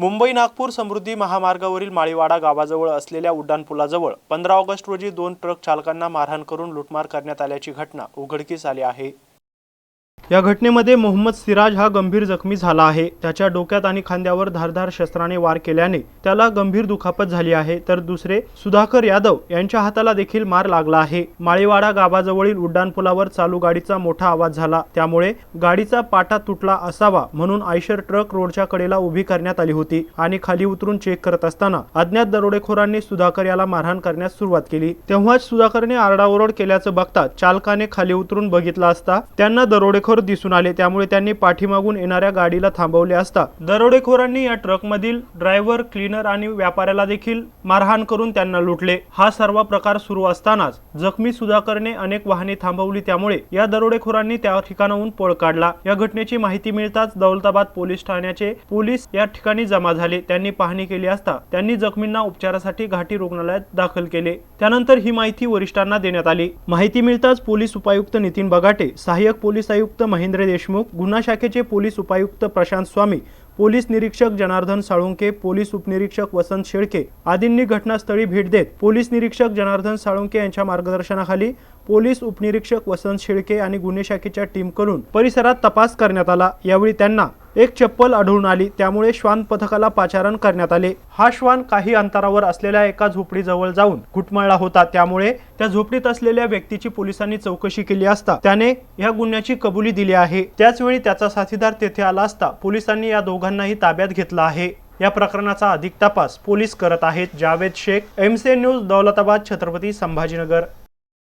मुंबई नागपूर समृद्धी महामार्गावरील माळीवाडा गावाजवळ असलेल्या उड्डाणपुलाजवळ 15 ऑगस्ट रोजी 2 ट्रक चालकांना मारहाण करून लूटमार करण्यात आल्याची घटना उघडकीस आली आहे। या घटनेमध्ये मोहम्मद सिराज हा गंभीर जखमी झाला आहे। त्याच्या डोक्यात आणि खांद्यावर धारदार शस्त्राने वार केल्याने त्याला गंभीर दुखापत झाली आहे, तर दुसरे सुधाकर यादव यांच्या हाताला देखील मार लागला आहे। माळीवाडा गावाजवळील उड्डाणपुलावर चालू गाडीचा मोठा आवाज झाला, त्यामुळे गाडीचा पाटा तुटला असावा म्हणून आयशर ट्रक रोडच्या कडेला उभी करण्यात आली होती आणि खाली उतरून चेक करत असताना अज्ञात दरोडेखोरांनी सुधाकर याला मारहाण करण्यास सुरुवात केली। तेव्हाच सुधाकरने आरडाओरड केल्याचं बघता चालकाने खाली उतरून बघितलं असता त्यांना दरोडेखोर दिसून आले, त्यामुळे त्यांनी पाठीमागून येणाऱ्या गाडीला थांबवले असता दरोडेखोरांनी या ट्रकमधील ड्रायव्हर, क्लीनर आणि व्यापाऱ्याला देखील मारहाण करून त्यांना लुटले। हा सर्व प्रकार सुरू असतानाच जखमी सुधाकरने अनेक वाहने थांबवली, त्यामुळे या दरोडेखोरांनी त्या ठिकाणाहून पळ काढला। या घटनेची माहिती मिळताच दौलताबाद पोलीस ठाण्याचे पोलीस या ठिकाणी जमा झाले। त्यांनी पाहणी केली असता त्यांनी जखमींना उपचारासाठी घाटी रुग्णालयात दाखल केले। त्यानंतर ही माहिती वरिष्ठांना देण्यात आली। माहिती मिळताच पोलीस उपायुक्त नितीन बगाटे, सहाय्यक पोलीस आयुक्त महेंद्र देशमुख, गुन्हा शाखेचे पोलीस उपायुक्त प्रशांत स्वामी, पोलीस निरीक्षक जनार्दन साळुंके, पोलीस उपनिरीक्षक वसंत शेळके आदींनी घटनास्थळी भेट देत पोलीस निरीक्षक जनार्दन साळुंके यांच्या मार्गदर्शनाखाली पोलीस उपनिरीक्षक वसंत शेळके आणि गुन्हे शाखेच्या टीमकडून परिसरात तपास करण्यात आला। यावेळी त्यांना एक चप्पल आढळून आली, त्यामुळे श्वान पथकाला पाचारण करण्यात आले। हा श्वान काही अंतरावर असलेल्या एका झोपडीजवळ जाऊन घुटमळला होता, त्यामुळे त्या झोपडीत असलेल्या व्यक्तीची पोलिसांनी चौकशी केली असता त्याने या गुन्ह्याची कबुली दिली आहे। त्याचवेळी त्याचा साथीदार तेथे आला असता पोलिसांनी या दोघांनाही ताब्यात घेतलं आहे। या प्रकरणाचा अधिक तपास पोलीस करत आहेत। Javed Shaikh, MCN news, Daulatabad, Chhatrapati Sambhajinagar.